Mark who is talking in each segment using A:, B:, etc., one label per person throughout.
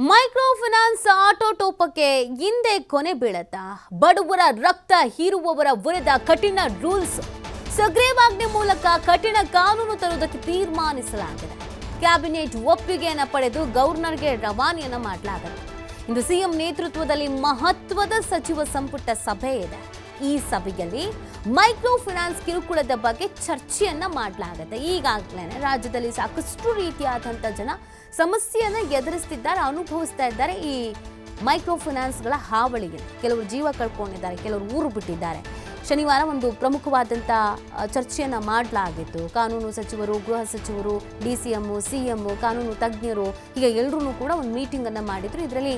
A: Micro finance ಆಟೋಟೋಪಕ್ಕೆ ಹಿಂದೆ ಕೊನೆ ಬೀಳತ್ತಾ? ಬಡವರ ರಕ್ತ ಹೀರುವವರ ವಿರುದ್ಧ ಕಠಿಣ ರೂಲ್ಸ್, ಸುಗ್ರೀವಾಜ್ಞೆ ಮೂಲಕ ಕಠಿಣ ಕಾನೂನು ತರುವುದಕ್ಕೆ ತೀರ್ಮಾನಿಸಲಾಗಿದೆ. ಕ್ಯಾಬಿನೆಟ್ ಒಪ್ಪಿಗೆಯನ್ನು ಪಡೆದು ಗವರ್ನರ್ಗೆ ರವಾನೆಯನ್ನ ಮಾಡಲಾಗಿದೆ. ಇಂದು ಸಿಎಂ ನೇತೃತ್ವದಲ್ಲಿ ಮಹತ್ವದ ಸಚಿವ ಸಂಪುಟ ಸಭೆ ಇದೆ. ಈ ಸಭೆಯಲ್ಲಿ ಮೈಕ್ರೋ ಫೈನಾನ್ಸ್ ಕಿರುಕುಳದ ಬಗ್ಗೆ ಚರ್ಚೆಯನ್ನ ಮಾಡಲಾಗುತ್ತೆ. ಈಗಾಗಲೇ ರಾಜ್ಯದಲ್ಲಿ ಸಾಕಷ್ಟು ರೀತಿಯಾದಂಥ ಜನ ಸಮಸ್ಯೆಯನ್ನು ಎದುರಿಸ್ತಿದ್ದಾರೆ, ಅನುಭವಿಸ್ತಾ ಇದ್ದಾರೆ. ಈ ಮೈಕ್ರೋ ಫೈನಾನ್ಸ್ಗಳ ಹಾವಳಿಗೆ ಕೆಲವರು ಜೀವ ಕಳ್ಕೊಂಡಿದ್ದಾರೆ, ಕೆಲವರು ಊರು ಬಿಟ್ಟಿದ್ದಾರೆ. ಶನಿವಾರ ಒಂದು ಪ್ರಮುಖವಾದಂಥ ಚರ್ಚೆಯನ್ನು ಮಾಡಲಾಗಿತ್ತು. ಕಾನೂನು ಸಚಿವರು, ಗೃಹ ಸಚಿವರು, DCM, CM, ಕಾನೂನು ತಜ್ಞರು ಹೀಗೆ ಎಲ್ಲರೂ ಕೂಡ ಒಂದು ಮೀಟಿಂಗನ್ನು ಮಾಡಿದ್ರು. ಇದರಲ್ಲಿ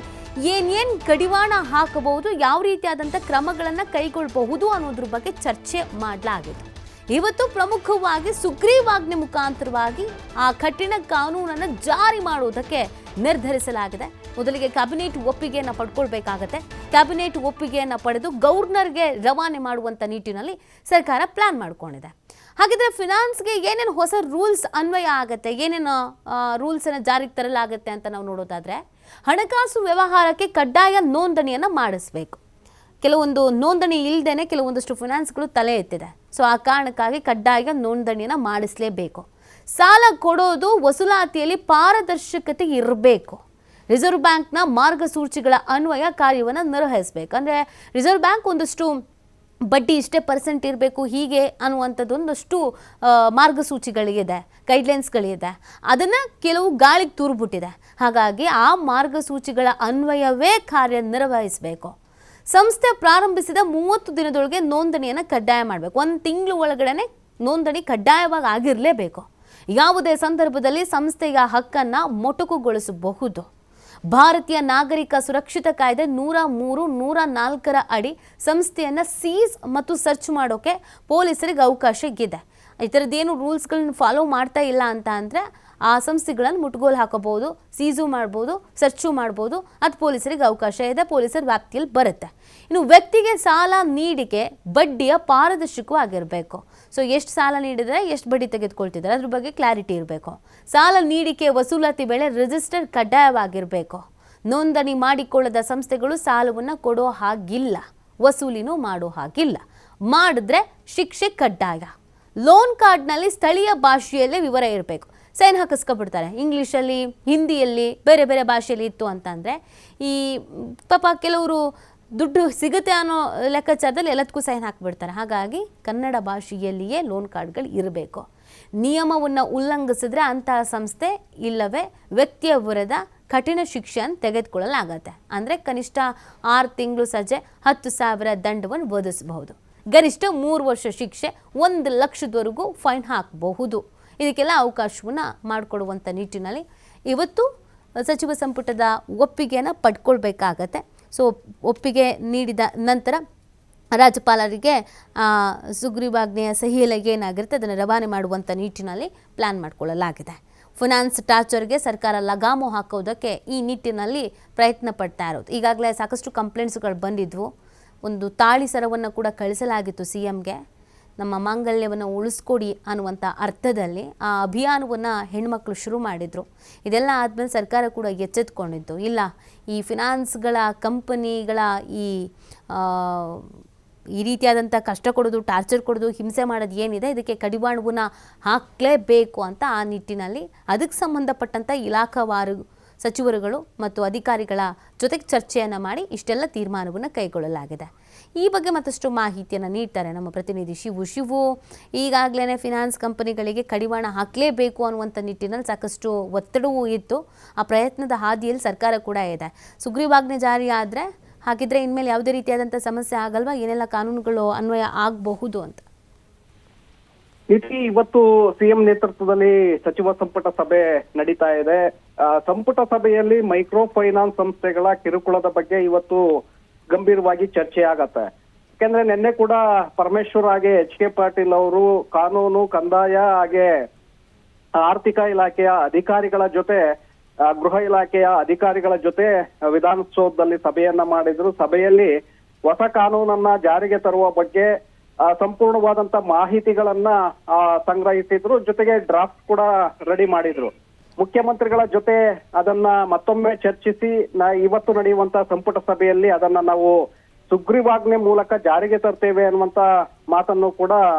A: ಏನೇನು ಕಡಿವಾಣ ಹಾಕಬಹುದು, ಯಾವ ರೀತಿಯಾದಂಥ ಕ್ರಮಗಳನ್ನು ಕೈಗೊಳ್ಳಬಹುದು ಅನ್ನೋದ್ರ ಬಗ್ಗೆ ಚರ್ಚೆ ಮಾಡಲಾಗಿತ್ತು. ಇವತ್ತು ಪ್ರಮುಖವಾಗಿ ಸುಗ್ರೀವಾಜ್ಞೆ ಮುಖಾಂತರವಾಗಿ ಆ ಕಠಿಣ ಕಾನೂನನ್ನು ಜಾರಿ ಮಾಡುವುದಕ್ಕೆ ನಿರ್ಧರಿಸಲಾಗಿದೆ. ಮೊದಲಿಗೆ ಕ್ಯಾಬಿನೆಟ್ ಒಪ್ಪಿಗೆಯನ್ನು ಪಡ್ಕೊಳ್ಬೇಕಾಗತ್ತೆ. ಕ್ಯಾಬಿನೆಟ್ ಒಪ್ಪಿಗೆಯನ್ನು ಪಡೆದು ಗವರ್ನರ್ಗೆ ರವಾನೆ ಮಾಡುವಂಥ ನಿಟ್ಟಿನಲ್ಲಿ ಸರ್ಕಾರ ಪ್ಲಾನ್ ಮಾಡ್ಕೊಂಡಿದೆ. ಹಾಗಿದ್ರೆ ಫಿನಾನ್ಸ್ಗೆ ಏನೇನು ಹೊಸ ರೂಲ್ಸ್ ಅನ್ವಯ ಆಗುತ್ತೆ, ಏನೇನು ರೂಲ್ಸನ್ನು ಜಾರಿಗೆ ತರಲಾಗುತ್ತೆ ಅಂತ ನಾವು ನೋಡೋದಾದ್ರೆ, ಹಣಕಾಸು ವ್ಯವಹಾರಕ್ಕೆ ಕಡ್ಡಾಯ ನೋಂದಣಿಯನ್ನು ಮಾಡಿಸಬೇಕು. ಕೆಲವೊಂದು ನೋಂದಣಿ ಇಲ್ಲದೇನೆ ಕೆಲವೊಂದಷ್ಟು ಫೈನಾನ್ಸ್ಗಳು ತಲೆ ಎತ್ತಿದೆ. ಸೊ ಆ ಕಾರಣಕ್ಕಾಗಿ ಕಡ್ಡಾಯ ನೋಂದಣಿಯನ್ನು ಮಾಡಿಸಲೇಬೇಕು. ಸಾಲ ಕೊಡೋದು ವಸೂಲಾತಿಯಲ್ಲಿ ಪಾರದರ್ಶಕತೆ ಇರಬೇಕು. ರಿಸರ್ವ್ ಬ್ಯಾಂಕ್ನ ಮಾರ್ಗಸೂಚಿಗಳ ಅನ್ವಯ ಕಾರ್ಯವನ್ನು ನಿರ್ವಹಿಸಬೇಕು. ಅಂದರೆ ರಿಸರ್ವ್ ಬ್ಯಾಂಕ್ ಒಂದಷ್ಟು ಬಡ್ಡಿ ಇಷ್ಟೇ % ಇರಬೇಕು ಹೀಗೆ ಅನ್ನುವಂಥದ್ದು ಒಂದಷ್ಟು ಮಾರ್ಗಸೂಚಿಗಳಿದೆ, ಗೈಡ್ಲೈನ್ಸ್ಗಳಿದೆ. ಅದನ್ನು ಕೆಲವು ಗಾಳಿಗೆ ತೂರ್ಬಿಟ್ಟಿದೆ. ಹಾಗಾಗಿ ಆ ಮಾರ್ಗಸೂಚಿಗಳ ಅನ್ವಯವೇ ಕಾರ್ಯನಿರ್ವಹಿಸಬೇಕು. ಸಂಸ್ಥೆ ಪ್ರಾರಂಭಿಸಿದ 30 ದಿನದೊಳಗೆ ನೋಂದಣಿಯನ್ನು ಕಡ್ಡಾಯ ಮಾಡಬೇಕು. 1 ತಿಂಗಳು ಒಳಗಡೆ ನೋಂದಣಿ ಕಡ್ಡಾಯವಾಗಿ ಆಗಿರಲೇಬೇಕು. ಯಾವುದೇ ಸಂದರ್ಭದಲ್ಲಿ ಸಂಸ್ಥೆಯ ಹಕ್ಕನ್ನು ಮೊಟಕುಗೊಳಿಸಬಹುದು. ಭಾರತೀಯ ನಾಗರಿಕ ಸುರಕ್ಷಿತ ಕಾಯ್ದೆ 103, 104 ಅಡಿ ಸಂಸ್ಥೆಯನ್ನು ಸೀಸ್ ಮತ್ತು ಸರ್ಚ್ ಮಾಡೋಕ್ಕೆ ಪೊಲೀಸರಿಗೆ ಅವಕಾಶ ಇದೆ. ಈ ಥರದ್ದೇನು ರೂಲ್ಸ್ಗಳನ್ನ ಫಾಲೋ ಮಾಡ್ತಾ ಇಲ್ಲ ಅಂತ ಅಂದರೆ ಆ ಸಂಸ್ಥೆಗಳನ್ನು ಮುಟ್ಗೋಲು ಹಾಕೋಬಹುದು, ಸೀಸು ಮಾಡ್ಬೋದು, ಸರ್ಚು ಮಾಡ್ಬೋದು. ಅದು ಪೊಲೀಸರಿಗೆ ಅವಕಾಶ ಇದೆ, ಪೊಲೀಸರ ವ್ಯಾಪ್ತಿಯಲ್ಲಿ ಬರುತ್ತೆ. ಇನ್ನು ವ್ಯಕ್ತಿಗೆ ಸಾಲ ನೀಡಿಕೆ ಬಡ್ಡಿಯ ಪಾರದರ್ಶಕವಾಗಿರಬೇಕು. ಸೊ ಎಷ್ಟು ಸಾಲ ನೀಡಿದರೆ ಎಷ್ಟು ಬಡ್ಡಿ ತೆಗೆದುಕೊಳ್ತಿದ್ದಾರೆ ಅದ್ರ ಬಗ್ಗೆ ಕ್ಲಾರಿಟಿ ಇರಬೇಕು. ಸಾಲ ನೀಡಿಕೆ ವಸೂಲಾತಿ ವೇಳೆ ರಿಜಿಸ್ಟರ್ ಕಡ್ಡಾಯವಾಗಿರಬೇಕು. ನೋಂದಣಿ ಮಾಡಿಕೊಳ್ಳದ ಸಂಸ್ಥೆಗಳು ಸಾಲವನ್ನು ಕೊಡೋ ಹಾಗಿಲ್ಲ, ವಸೂಲಿನೂ ಮಾಡೋ ಹಾಗಿಲ್ಲ. ಮಾಡಿದ್ರೆ ಶಿಕ್ಷೆ ಕಡ್ಡಾಯ. ಲೋನ್ ಕಾರ್ಡ್ನಲ್ಲಿ ಸ್ಥಳೀಯ ಭಾಷೆಯಲ್ಲೇ ವಿವರ ಇರಬೇಕು. ಸೈನ್ ಹಾಕಿಸ್ಕೊಬಿಡ್ತಾರೆ, ಇಂಗ್ಲೀಷಲ್ಲಿ, ಹಿಂದಿಯಲ್ಲಿ, ಬೇರೆ ಬೇರೆ ಭಾಷೆಯಲ್ಲಿ ಇತ್ತು ಅಂತಂದರೆ ಈ ಪಾಪ ಕೆಲವರು ದುಡ್ಡು ಸಿಗುತ್ತೆ ಅನ್ನೋ ಲೆಕ್ಕಾಚಾರದಲ್ಲಿ ಎಲ್ಲದಕ್ಕೂ ಸೈನ್ ಹಾಕಿಬಿಡ್ತಾರೆ. ಹಾಗಾಗಿ ಕನ್ನಡ ಭಾಷೆಯಲ್ಲಿಯೇ ಲೋನ್ ಕಾರ್ಡ್ಗಳು ಇರಬೇಕು. ನಿಯಮವನ್ನು ಉಲ್ಲಂಘಿಸಿದ್ರೆ ಅಂತಹ ಸಂಸ್ಥೆ ಇಲ್ಲವೇ ವ್ಯಕ್ತಿಯ ವಿರುದ್ಧ ಕಠಿಣ ಶಿಕ್ಷೆಯನ್ನು ತೆಗೆದುಕೊಳ್ಳಲಾಗತ್ತೆ. ಅಂದರೆ ಕನಿಷ್ಠ 6 ತಿಂಗಳು ಸಜೆ, 10,000 ದಂಡವನ್ನು ವಿಧಿಸಬಹುದು. ಗರಿಷ್ಠ 3 ವರ್ಷ ಶಿಕ್ಷೆ, 1 ಲಕ್ಷದವರೆಗೂ ಫೈನ್ ಹಾಕಬಹುದು. ಇದಕ್ಕೆಲ್ಲ ಅವಕಾಶವನ್ನು ಮಾಡಿಕೊಡುವಂಥ ನಿಟ್ಟಿನಲ್ಲಿ ಇವತ್ತು ಸಚಿವ ಸಂಪುಟದ ಒಪ್ಪಿಗೆಯನ್ನು ಪಡ್ಕೊಳ್ಬೇಕಾಗತ್ತೆ. ಸೊ ಒಪ್ಪಿಗೆ ನೀಡಿದ ನಂತರ ರಾಜ್ಯಪಾಲರಿಗೆ ಸುಗ್ರೀವಾಜ್ಞೆಯ ಸಹಿಯಲ್ಲ ಏನಾಗಿರುತ್ತೆ ಅದನ್ನು ರವಾನೆ ಮಾಡುವಂಥ ನಿಟ್ಟಿನಲ್ಲಿ ಪ್ಲ್ಯಾನ್ ಮಾಡಿಕೊಳ್ಳಲಾಗಿದೆ. ಫೈನಾನ್ಸ್ ಟಾರ್ಚರ್ಗೆ ಸರ್ಕಾರ ಲಗಾಮು ಹಾಕೋದಕ್ಕೆ ಈ ನಿಟ್ಟಿನಲ್ಲಿ ಪ್ರಯತ್ನ ಪಡ್ತಾ ಇರೋದು. ಈಗಾಗಲೇ ಸಾಕಷ್ಟು ಕಂಪ್ಲೇಂಟ್ಸ್ಗಳು ಬಂದಿದ್ವು. ಒಂದು ತಾಳಿ ಸರವನ್ನು ಕೂಡ ಕಳಿಸಲಾಗಿತ್ತು CMಗೆ, ನಮ್ಮ ಮಾಂಗಲ್ಯವನ್ನು ಉಳಿಸ್ಕೊಡಿ ಅನ್ನುವಂಥ ಅರ್ಥದಲ್ಲಿ ಆ ಅಭಿಯಾನವನ್ನು ಹೆಣ್ಮಕ್ಳು ಶುರು ಮಾಡಿದರು. ಇದೆಲ್ಲ ಆದಮೇಲೆ ಸರ್ಕಾರ ಕೂಡ ಎಚ್ಚೆತ್ಕೊಂಡಿತ್ತು, ಇಲ್ಲ ಈ ಫಿನಾನ್ಸ್ಗಳ ಕಂಪನಿಗಳ ಈ ರೀತಿಯಾದಂಥ ಕಷ್ಟ ಕೊಡೋದು, ಟಾರ್ಚರ್ ಕೊಡೋದು, ಹಿಂಸೆ ಮಾಡೋದು ಏನಿದೆ ಇದಕ್ಕೆ ಕಡಿವಾಣವನ್ನು ಹಾಕಲೇಬೇಕು ಅಂತ ಆ ನಿಟ್ಟಿನಲ್ಲಿ ಅದಕ್ಕೆ ಸಂಬಂಧಪಟ್ಟಂಥ ಇಲಾಖಾವಾರು ಸಚಿವರುಗಳು ಮತ್ತು ಅಧಿಕಾರಿಗಳ ಜೊತೆಗೆ ಚರ್ಚೆಯನ್ನು ಮಾಡಿ ಇಷ್ಟೆಲ್ಲ ತೀರ್ಮಾನವನ್ನು ಕೈಗೊಳ್ಳಲಾಗಿದೆ. ಈ ಬಗ್ಗೆ ಮತ್ತಷ್ಟು ಮಾಹಿತಿಯನ್ನು ನೀಡ್ತಾರೆ ನಮ್ಮ ಪ್ರತಿನಿಧಿ ಶಿವು. ಈಗಾಗಲೇ ಫಿನಾನ್ಸ್ ಕಂಪನಿಗಳಿಗೆ ಕಡಿವಾಣ ಹಾಕಲೇಬೇಕು ಅನ್ನುವಂಥ ನಿಟ್ಟಿನಲ್ಲಿ ಸಾಕಷ್ಟು ಒತ್ತಡವೂ ಇತ್ತು. ಆ ಪ್ರಯತ್ನದ ಹಾದಿಯಲ್ಲಿ ಸರ್ಕಾರ ಕೂಡ ಇದೆ. ಸುಗ್ರೀವಾಜ್ಞೆ ಜಾರಿ ಆದರೆ ಹಾಗಿದ್ರೆ ಇನ್ಮೇಲೆ ಯಾವುದೇ ರೀತಿಯಾದಂಥ ಸಮಸ್ಯೆ ಆಗಲ್ವಾ? ಏನೆಲ್ಲ ಕಾನೂನುಗಳು ಅನ್ವಯ ಆಗಬಹುದು ಅಂತ?
B: ಇವತ್ತು CM ನೇತೃತ್ವದಲ್ಲಿ ಸಚಿವ ಸಂಪುಟ ಸಭೆ ನಡೀತಾ ಇದೆ. ಸಂಪುಟ ಸಭೆಯಲ್ಲಿ ಮೈಕ್ರೋ ಫೈನಾನ್ಸ್ ಸಂಸ್ಥೆಗಳ ಕಿರುಕುಳದ ಬಗ್ಗೆ ಇವತ್ತು ಗಂಭೀರವಾಗಿ ಚರ್ಚೆ ಆಗತ್ತೆ. ಯಾಕೆಂದ್ರೆ ನಿನ್ನೆ ಕೂಡ ಪರಮೇಶ್ವರ್ ಹಾಗೆ HK ಪಾಟೀಲ್ ಅವರು ಕಾನೂನು, ಕಂದಾಯ ಹಾಗೆ ಆರ್ಥಿಕ ಇಲಾಖೆಯ ಅಧಿಕಾರಿಗಳ ಜೊತೆ, ಗೃಹ ಇಲಾಖೆಯ ಅಧಿಕಾರಿಗಳ ಜೊತೆ ವಿಧಾನಸೌಧದಲ್ಲಿ ಸಭೆಯನ್ನ ಮಾಡಿದ್ರು. ಸಭೆಯಲ್ಲಿ ಹೊಸ ಕಾನೂನನ್ನ ಜಾರಿಗೆ ತರುವ ಬಗ್ಗೆ ಸಂಪೂರ್ಣವಾದಂತ ಮಾಹಿತಿಗಳನ್ನ ಸಂಗ್ರಹಿಸಿದ್ರು. ಜೊತೆಗೆ ಡ್ರಾಫ್ಟ್ ಕೂಡ ರೆಡಿ ಮಾಡಿದ್ರು. ಮುಖ್ಯಮಂತ್ರಿಗಳ ಜೊತೆ ಅದನ್ನ ಮತ್ತೊಮ್ಮೆ ಚರ್ಚಿಸಿ ಇವತ್ತು ನಡೆಯುವಂತ ಸಂಪುಟ ಸಭೆಯಲ್ಲಿ ಅದನ್ನ ನಾವು ಸುಗ್ರೀವಾಜ್ಞೆ ಮೂಲಕ ಜಾರಿಗೆ ತರ್ತೇವೆ ಅನ್ನುವಂತ ಮಾತನ್ನು ಕೂಡ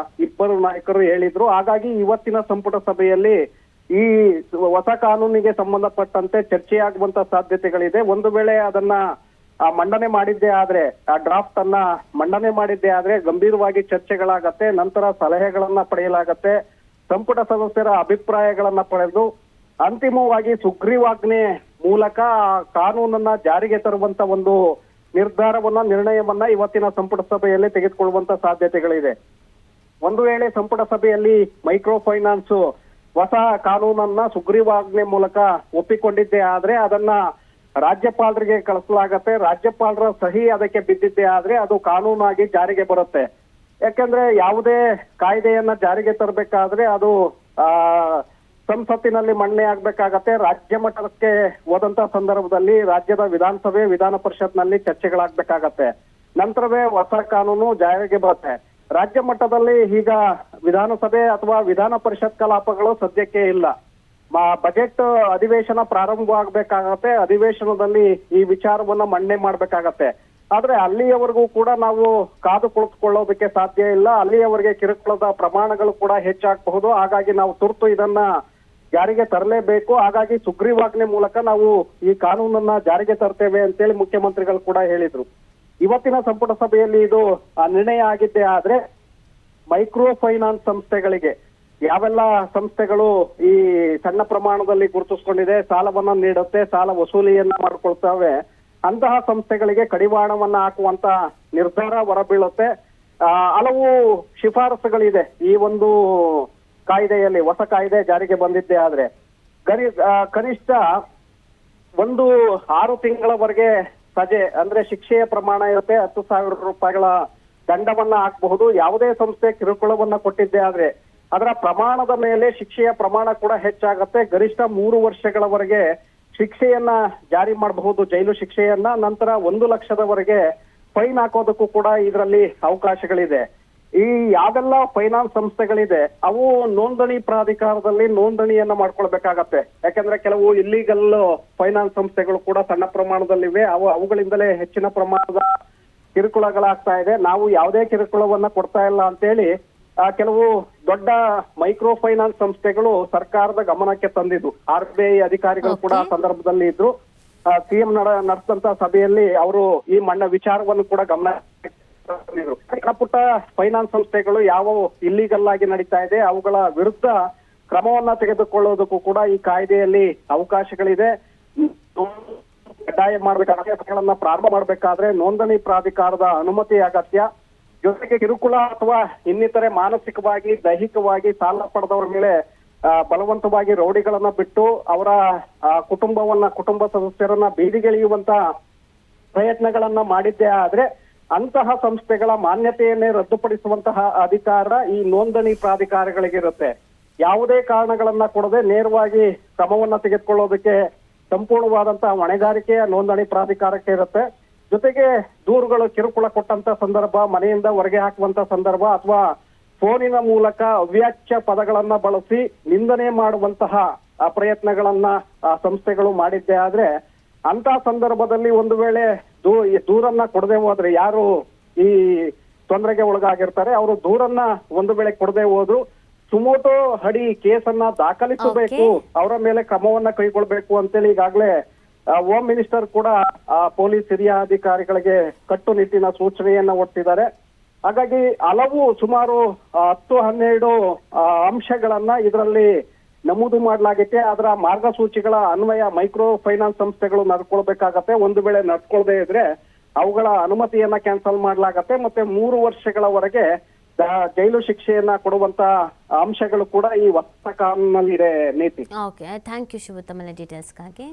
B: ಇಬ್ಬರು ನಾಯಕರು ಹೇಳಿದ್ರು. ಹಾಗಾಗಿ ಇವತ್ತಿನ ಸಂಪುಟ ಸಭೆಯಲ್ಲಿ ಈ ಹೊಸ ಕಾನೂನಿಗೆ ಸಂಬಂಧಪಟ್ಟಂತೆ ಚರ್ಚೆಯಾಗುವಂತ ಸಾಧ್ಯತೆಗಳಿದೆ. ಒಂದು ವೇಳೆ ಅದನ್ನ ಮಂಡನೆ ಮಾಡಿದ್ದೇ ಆದ್ರೆ, ಆ ಡ್ರಾಫ್ಟ್ ಅನ್ನ ಮಂಡನೆ ಮಾಡಿದ್ದೇ ಆದ್ರೆ ಗಂಭೀರವಾಗಿ ಚರ್ಚೆಗಳಾಗತ್ತೆ, ನಂತರ ಸಲಹೆಗಳನ್ನ ಪಡೆಯಲಾಗತ್ತೆ, ಸಂಪುಟ ಸದಸ್ಯರ ಅಭಿಪ್ರಾಯಗಳನ್ನ ಪಡೆದು ಅಂತಿಮವಾಗಿ ಸುಗ್ರೀವಾಜ್ಞೆ ಮೂಲಕ ಆ ಕಾನೂನನ್ನ ಜಾರಿಗೆ ತರುವಂತ ಒಂದು ನಿರ್ಣಯವನ್ನ ಇವತ್ತಿನ ಸಂಪುಟ ಸಭೆಯಲ್ಲಿ ತೆಗೆದುಕೊಳ್ಳುವಂತ ಸಾಧ್ಯತೆಗಳಿದೆ. ಒಂದು ವೇಳೆ ಸಂಪುಟ ಸಭೆಯಲ್ಲಿ ಮೈಕ್ರೋ ಫೈನಾನ್ಸ್ ಹೊಸ ಕಾನೂನನ್ನ ಸುಗ್ರೀವಾಜ್ಞೆ ಮೂಲಕ ಒಪ್ಪಿಕೊಂಡಿದ್ದೇ ಆದ್ರೆ ಅದನ್ನ ರಾಜ್ಯಪಾಲರಿಗೆ ಕಳಿಸಲಾಗತ್ತೆ. ರಾಜ್ಯಪಾಲರ ಸಹಿ ಅದಕ್ಕೆ ಬಿದ್ದಿದ್ದೇ ಆದ್ರೆ ಅದು ಕಾನೂನಾಗಿ ಜಾರಿಗೆ ಬರುತ್ತೆ. ಯಾಕಂದ್ರೆ ಯಾವುದೇ ಕಾಯ್ದೆಯನ್ನ ಜಾರಿಗೆ ತರಬೇಕಾದ್ರೆ ಅದು ಸಂಸತ್ತಿನಲ್ಲಿ ಮಂಡನೆ ಆಗ್ಬೇಕಾಗತ್ತೆ. ರಾಜ್ಯ ಮಟ್ಟಕ್ಕೆ ಹೋದಂತ ಸಂದರ್ಭದಲ್ಲಿ ರಾಜ್ಯದ ವಿಧಾನಸಭೆ, ವಿಧಾನ ಪರಿಷತ್ನಲ್ಲಿ ಚರ್ಚೆಗಳಾಗ್ಬೇಕಾಗತ್ತೆ. ನಂತರವೇ ಹೊಸ ಕಾನೂನು ಜಾರಿಗೆ ಬರುತ್ತೆ. ರಾಜ್ಯ ಮಟ್ಟದಲ್ಲಿ ಈಗ ವಿಧಾನಸಭೆ ಅಥವಾ ವಿಧಾನ ಪರಿಷತ್ ಕಲಾಪಗಳು ಸದ್ಯಕ್ಕೆ ಇಲ್ಲ. ಬಜೆಟ್ ಅಧಿವೇಶನ ಪ್ರಾರಂಭವಾಗಬೇಕಾಗತ್ತೆ. ಅಧಿವೇಶನದಲ್ಲಿ ಈ ವಿಚಾರವನ್ನ ಮಂಡನೆ ಮಾಡ್ಬೇಕಾಗತ್ತೆ. ಆದ್ರೆ ಅಲ್ಲಿಯವರೆಗೂ ಕೂಡ ನಾವು ಕಾದು ಕುಳಿತುಕೊಳ್ಳೋದಕ್ಕೆ ಸಾಧ್ಯ ಇಲ್ಲ. ಅಲ್ಲಿಯವರೆಗೆ ಕಿರುಕುಳದ ಪ್ರಮಾಣಗಳು ಕೂಡ ಹೆಚ್ಚಾಗಬಹುದು. ಹಾಗಾಗಿ ನಾವು ತುರ್ತು ಇದನ್ನ ಜಾರಿಗೆ ತರಲೇಬೇಕು. ಹಾಗಾಗಿ ಸುಗ್ರೀವಾಜ್ಞೆ ಮೂಲಕ ನಾವು ಈ ಕಾನೂನನ್ನ ಜಾರಿಗೆ ತರ್ತೇವೆ ಅಂತೇಳಿ ಮುಖ್ಯಮಂತ್ರಿಗಳು ಕೂಡ ಹೇಳಿದ್ರು. ಇವತ್ತಿನ ಸಂಪುಟ ಸಭೆಯಲ್ಲಿ ಇದು ನಿರ್ಣಯ ಆಗಿದ್ದೇ ಆದ್ರೆ ಮೈಕ್ರೋ ಫೈನಾನ್ಸ್ ಸಂಸ್ಥೆಗಳಿಗೆ, ಯಾವೆಲ್ಲ ಸಂಸ್ಥೆಗಳು ಈ ಸಣ್ಣ ಪ್ರಮಾಣದಲ್ಲಿ ಗುರುತಿಸ್ಕೊಂಡಿದೆ, ಸಾಲವನ್ನ ನೀಡುತ್ತೆ, ಸಾಲ ವಸೂಲಿಯನ್ನ ಮಾಡ್ಕೊಳ್ತವೆ, ಅಂತಹ ಸಂಸ್ಥೆಗಳಿಗೆ ಕಡಿವಾಣವನ್ನ ಹಾಕುವಂತ ನಿರ್ಧಾರ ಹೊರಬೀಳುತ್ತೆ. ಹಲವು ಶಿಫಾರಸುಗಳಿದೆ ಈ ಒಂದು ಕಾಯ್ದೆಯಲ್ಲಿ. ಹೊಸ ಕಾಯ್ದೆ ಜಾರಿಗೆ ಬಂದಿದ್ದೇ ಆದ್ರೆ ಕನಿಷ್ಠ 6 ತಿಂಗಳವರೆಗೆ ಸಜೆ ಅಂದ್ರೆ ಶಿಕ್ಷೆಯ ಪ್ರಮಾಣ ಇರುತ್ತೆ. 10,000 ರೂಪಾಯಿಗಳ ದಂಡವನ್ನ ಹಾಕಬಹುದು. ಯಾವುದೇ ಸಂಸ್ಥೆ ಕಿರುಕುಳವನ್ನ ಕೊಟ್ಟಿದ್ದೇ ಆದ್ರೆ ಅದರ ಪ್ರಮಾಣದ ಮೇಲೆ ಶಿಕ್ಷೆಯ ಪ್ರಮಾಣ ಕೂಡ ಹೆಚ್ಚಾಗತ್ತೆ. ಗರಿಷ್ಠ 3 ವರ್ಷಗಳವರೆಗೆ ಶಿಕ್ಷೆಯನ್ನ ಜಾರಿ ಮಾಡಬಹುದು, ಜೈಲು ಶಿಕ್ಷೆಯನ್ನ. ನಂತರ 1 ಲಕ್ಷದವರೆಗೆ ಫೈನ್ ಹಾಕೋದಕ್ಕೂ ಕೂಡ ಇದರಲ್ಲಿ ಅವಕಾಶಗಳಿದೆ. ಈ ಯಾವೆಲ್ಲ ಫೈನಾನ್ಸ್ ಸಂಸ್ಥೆಗಳಿದೆ ಅವು ನೋಂದಣಿ ಪ್ರಾಧಿಕಾರದಲ್ಲಿ ನೋಂದಣಿಯನ್ನ ಮಾಡ್ಕೊಳ್ಬೇಕಾಗತ್ತೆ. ಯಾಕಂದ್ರೆ ಕೆಲವು ಇಲ್ಲಿಗಲ್ ಫೈನಾನ್ಸ್ ಸಂಸ್ಥೆಗಳು ಕೂಡ ಸಣ್ಣ ಪ್ರಮಾಣದಲ್ಲಿವೆ. ಅವುಗಳಿಂದಲೇ ಹೆಚ್ಚಿನ ಪ್ರಮಾಣದ ಕಿರುಕುಳಗಳಾಗ್ತಾ ಇದೆ. ನಾವು ಯಾವುದೇ ಕಿರುಕುಳವನ್ನ ಕೊಡ್ತಾ ಇಲ್ಲ ಅಂತೇಳಿ ಕೆಲವು ದೊಡ್ಡ ಮೈಕ್ರೋ ಫೈನಾನ್ಸ್ ಸಂಸ್ಥೆಗಳು ಸರ್ಕಾರದ ಗಮನಕ್ಕೆ ತಂದಿದ್ದು. RBI ಅಧಿಕಾರಿಗಳು ಕೂಡ ಆ ಸಂದರ್ಭದಲ್ಲಿ ಇದ್ರು. ಸಿಎಂ ನಡೆಸಿದಂತ ಸಭೆಯಲ್ಲಿ ಅವರು ಈ ವಿಚಾರವನ್ನು ಕೂಡ ಗಮನ ತಂದಿದ್ರು. ಸಣ್ಣ ಪುಟ್ಟ ಫೈನಾನ್ಸ್ ಸಂಸ್ಥೆಗಳು ಯಾವ ಇಲ್ಲಿಗಲ್ ಆಗಿ ನಡೀತಾ ಇದೆ ಅವುಗಳ ವಿರುದ್ಧ ಕ್ರಮವನ್ನ ತೆಗೆದುಕೊಳ್ಳೋದಕ್ಕೂ ಕೂಡ ಈ ಕಾಯ್ದೆಯಲ್ಲಿ ಅವಕಾಶಗಳಿದೆ. ಕಡ್ಡಾಯ ಮಾಡಬೇಕಾದ್ರೆ ಪ್ರಾರಂಭ ಮಾಡಬೇಕಾದ್ರೆ ನೋಂದಣಿ ಪ್ರಾಧಿಕಾರದ ಅನುಮತಿ ಅಗತ್ಯ. ಜೊತೆಗೆ ಕಿರುಕುಳ ಅಥವಾ ಇನ್ನಿತರೆ ಮಾನಸಿಕವಾಗಿ, ದೈಹಿಕವಾಗಿ ಸಾಲ ಪಡೆದವರ ಮೇಲೆ ಬಲವಂತವಾಗಿ ರೌಡಿಗಳನ್ನ ಬಿಟ್ಟು ಅವರ ಕುಟುಂಬ ಸದಸ್ಯರನ್ನ ಬೀದಿಗಿಳಿಯುವಂತ ಪ್ರಯತ್ನಗಳನ್ನ ಮಾಡಿದ್ದೇ ಆದ್ರೆ ಅಂತಹ ಸಂಸ್ಥೆಗಳ ಮಾನ್ಯತೆಯನ್ನೇ ರದ್ದುಪಡಿಸುವಂತಹ ಅಧಿಕಾರ ಈ ನೋಂದಣಿ ಪ್ರಾಧಿಕಾರಗಳಿಗಿರುತ್ತೆ. ಯಾವುದೇ ಕಾರಣಗಳನ್ನ ಕೊಡದೆ ನೇರವಾಗಿ ಕ್ರಮವನ್ನ ತೆಗೆದುಕೊಳ್ಳೋದಕ್ಕೆ ಸಂಪೂರ್ಣವಾದಂತಹ ಹೊಣೆಗಾರಿಕೆಯ ನೋಂದಣಿ ಪ್ರಾಧಿಕಾರಕ್ಕೆ ಇರುತ್ತೆ. ಜೊತೆಗೆ ದೂರುಗಳು ಕಿರುಕುಳ ಕೊಟ್ಟಂತ ಸಂದರ್ಭ, ಮನೆಯಿಂದ ಹೊರಗೆ ಹಾಕುವಂತ ಸಂದರ್ಭ ಅಥವಾ ಫೋನಿನ ಮೂಲಕ ಅವ್ಯಾಚ್ಯ ಪದಗಳನ್ನ ಬಳಸಿ ನಿಂದನೆ ಮಾಡುವಂತಹ ಪ್ರಯತ್ನಗಳನ್ನ ಸಂಸ್ಥೆಗಳು ಮಾಡಿದ್ದೇ ಆದ್ರೆ ಅಂತ ಸಂದರ್ಭದಲ್ಲಿ ಒಂದು ವೇಳೆ ದೂರನ್ನ ಕೊಡದೆ ಹೋದ್ರೆ, ಯಾರು ಈ ತೊಂದರೆಗೆ ಒಳಗಾಗಿರ್ತಾರೆ ಅವರು ದೂರನ್ನ ಒಂದು ವೇಳೆ ಕೊಡದೆ ಹೋದ್ರು ಸುಮೋಟೋ ಅಡಿ ಕೇಸನ್ನ ದಾಖಲಿಸಬೇಕು, ಅವರ ಮೇಲೆ ಕ್ರಮವನ್ನ ಕೈಗೊಳ್ಬೇಕು ಅಂತೇಳಿ ಈಗಾಗಲೇ ಹೋಮ್ ಮಿನಿಸ್ಟರ್ ಕೂಡ ಪೊಲೀಸ್ ಹಿರಿಯ ಅಧಿಕಾರಿಗಳಿಗೆ ಕಟ್ಟುನಿಟ್ಟಿನ ಸೂಚನೆಯನ್ನ ಒಡ್ತಿದ್ದಾರೆ. ಹಾಗಾಗಿ ಸುಮಾರು 10-12 ಅಂಶಗಳನ್ನ ಇದರಲ್ಲಿ ನಮೂದು ಮಾಡಲಾಗಿದೆ. ಅದರ ಮಾರ್ಗಸೂಚಿಗಳ ಅನ್ವಯ ಮೈಕ್ರೋ ಫೈನಾನ್ಸ್ ಸಂಸ್ಥೆಗಳು ನಡ್ಕೊಳ್ಬೇಕಾಗತ್ತೆ. ಒಂದು ವೇಳೆ ನಡ್ಕೊಳ್ದೇ ಇದ್ರೆ ಅವುಗಳ ಅನುಮತಿಯನ್ನ ಕ್ಯಾನ್ಸಲ್ ಮಾಡಲಾಗತ್ತೆ. ಮತ್ತೆ 3 ವರ್ಷಗಳವರೆಗೆ ಜೈಲು ಶಿಕ್ಷೆಯನ್ನ ಕೊಡುವಂತ ಅಂಶಗಳು ಕೂಡ ಈ ಹೊಸ ಕಾನೂನಿನಲ್ಲಿ ಇದೆ. ನೀತಿ.
A: ಓಕೆ, ಥ್ಯಾಂಕ್ ಯು ಶಿವು ತಮ್ಮ ಡೀಟೇಲ್ಸ್ಗಾಗಿ.